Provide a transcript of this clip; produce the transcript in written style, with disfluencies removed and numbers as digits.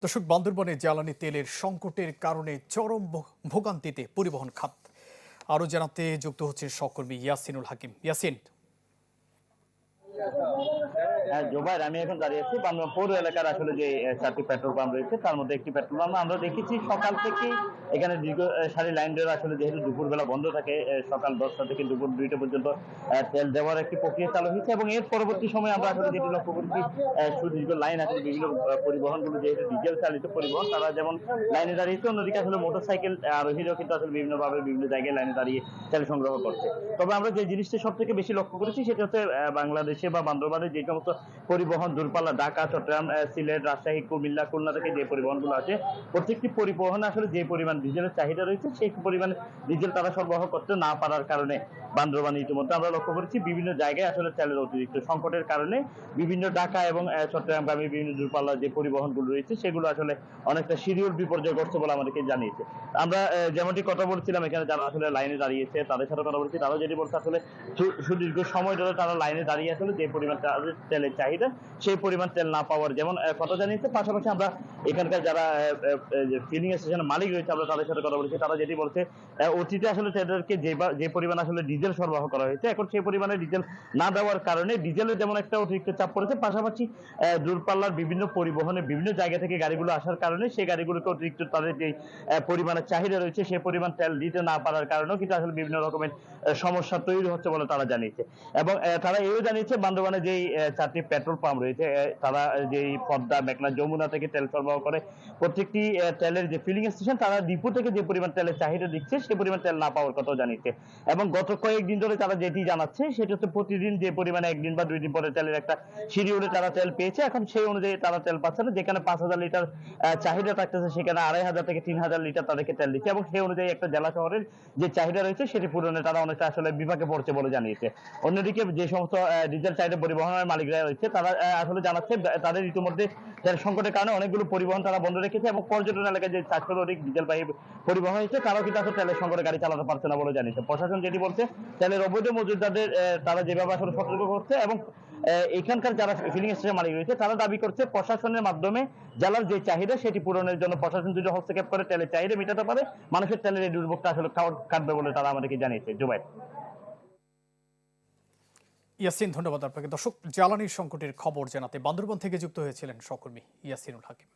দর্শক, বান্দরবানে জ্বালানি তেলের সংকটের কারণে চরম ভোগান্তিতে পরিবহন খাত। আরো জানাতে যুক্ত হচ্ছে সহকর্মী ইয়াসিনুল হাকিম। ইয়াসিন। হ্যাঁ জোবাইর, আমি এখন দাঁড়িয়ে আছি বান্দরবান পৌর এলাকার আসলে যে চারটি পেট্রোল পাম্প রয়েছে তার মধ্যে একটি পেট্রোল পাম্প আমরা দেখেছি সকাল থেকেই এখানে দীর্ঘ সারি লাইন ধরে আসলে যেহেতু দুপুরবেলা বন্ধ থাকে সকাল 10টা থেকে দুপুর 2টা পর্যন্ত তেল দেওয়ার একটি প্রক্রিয়া চালু হয়েছে এবং এর পরবর্তী সময় আমরা আসলে যেটি লক্ষ্য করেছি সুদীর্ঘ লাইন আসলে বিভিন্ন পরিবহনগুলো যেহেতু ডিজেল চালিত পরিবহন তারা যেমন লাইনে দাঁড়িয়েছে, অন্যদিকে আসলে মোটরসাইকেল আরোহীরাও কিন্তু আসলে বিভিন্নভাবে বিভিন্ন জায়গায় লাইনে দাঁড়িয়ে তেল সংগ্রহ করছে। তবে আমরা যে জিনিসটা সব থেকে বেশি লক্ষ্য করেছি সেটা হচ্ছে বাংলাদেশে বা বান্দরবানে যে সমস্ত পরিবহন দূরপাল্লা ঢাকা, চট্টগ্রাম, সিলেট, রাজশাহী, কুমিল্লা, খুলনা থেকে যে পরিবহনগুলো আছে প্রত্যেকটি পরিবহনে আসলে যে পরিমাণ ডিজেলের চাহিদা রয়েছে সেই পরিমাণ ডিজেল তারা সরবরাহ করতে না পারার কারণে বান্দরবানে ইতিমধ্যে আমরা লক্ষ্য করেছি বিভিন্ন জায়গায় আসলে তেলের অতিরিক্ত সংকটের কারণে বিভিন্ন ঢাকা এবং চট্টগ্রামগামী বিভিন্ন দূরপাল্লা যে পরিবহনগুলো রয়েছে সেগুলো আসলে অনেকটা শিডিউল বিপর্যয়গ্রস্ত বলে আমাদেরকে জানিয়েছে। আমরা যেমনটি কথা বলছিলাম এখানে যারা আসলে লাইনে দাঁড়িয়েছে তাদের সাথে কথা বলছি, তারাও যেটি বলছে আসলে সুদীর্ঘ সময় ধরে তারা লাইনে দাঁড়িয়ে আসলে যে পরিমাণ তেলের চাহিদা সেই পরিমাণ তেল না পাওয়ার যেমন কথা জানিয়েছে। পাশাপাশি আমরা এখানকার যারা ফিলিং স্টেশনের মালিক রয়েছে আমরা তাদের সাথে কথা বলেছি, তারা যেটি বলছে অতীতে আসলে তাদেরকে যে পরিমাণ আসলে ডিজেল সরবরাহ করা হয়েছে এখন সেই পরিমাণে ডিজেল না দেওয়ার কারণে ডিজেলের যেমন একটা অতিরিক্ত চাপ পড়েছে, পাশাপাশি দূরপাল্লার বিভিন্ন পরিবহনে বিভিন্ন জায়গা থেকে গাড়িগুলো আসার কারণে সেই গাড়িগুলোকে অতিরিক্ত তাদের যে পরিমাণের চাহিদা রয়েছে সেই পরিমাণ তেল দিতে না পারার কারণেও কিন্তু আসলে বিভিন্ন রকমের সমস্যা তৈরি হচ্ছে বলে তারা জানিয়েছে। এবং তারা এও জানিয়েছে বান্দরবানে যেই চারটি পেট্রোল পাম্প রয়েছে তারা যেই পদ্মা, মেঘনা, যমুনা থেকে তেল সরবরাহ করে প্রত্যেকটি তেলের যে ফিলিং স্টেশন তারা ডিপো থেকে যে পরিমাণ তেলের চাহিদা দিচ্ছে সেই পরিমাণ তেল না পাওয়ার কথাও জানিয়েছে। এবং গত কয়েকদিন ধরে তারা যেটি জানাচ্ছে সেটা হচ্ছে প্রতিদিন যে পরিমাণে একদিন বা 2 দিন পরে তেলের একটা শিডিউলে তারা তেল পেয়েছে এখন সেই অনুযায়ী তারা তেল পাচ্ছে না, যেখানে 5,000 লিটার চাহিদা থাকতেছে সেখানে 2,500 থেকে 3,000 লিটার তাদেরকে তেল দিচ্ছে এবং সেই অনুযায়ী একটা জেলা শহরের যে চাহিদা রয়েছে সেটি পূরণে তারা অনেকটা আসলে বিপাকে পড়ছে বলে জানিয়েছে। অন্যদিকে যে সমস্ত ডিজেল চাহিদা পরিবহনের মালিকরা রয়েছে তারা আসলে জানাচ্ছে তাদের ইতিমধ্যে তেল সংকটের কারণে অনেকগুলো পরিবহন তারা বন্ধ রেখেছে এবং পর্যটন এলাকায় যে 400 অধিক ডিজেলবাহী পরিবহন হয়েছে তারাও কিন্তু আসলে তেলের সংকটে গাড়ি চালাতে পারছে না বলে জানিয়েছে। প্রশাসন যেটি বলছে তেলের অবৈধ মজুদারদের তারা যেভাবে আসলে সতর্ক করছে এবং এখানকার যারা ফিলিং স্টেশন মালিক রয়েছে তারা দাবি করছে প্রশাসনের মাধ্যমে জেলার যে চাহিদা সেটি পূরণের জন্য প্রশাসন যদি হস্তক্ষেপ করে তেলের চাহিদা মেটাতে পারে মানুষের তেলের এই দুর্ভোগটা আসলে কাটবে বলে তারা আমাদেরকে জানিয়েছে। জুবাইর। ইয়াসিন, ধন্যবাদ আপনাকে। দর্শক, জ্বালানি সংকটের খবর জানাতে বান্দরবান থেকে যুক্ত হয়েছিলেন সহকর্মী ইয়াসিনুল হাকিম।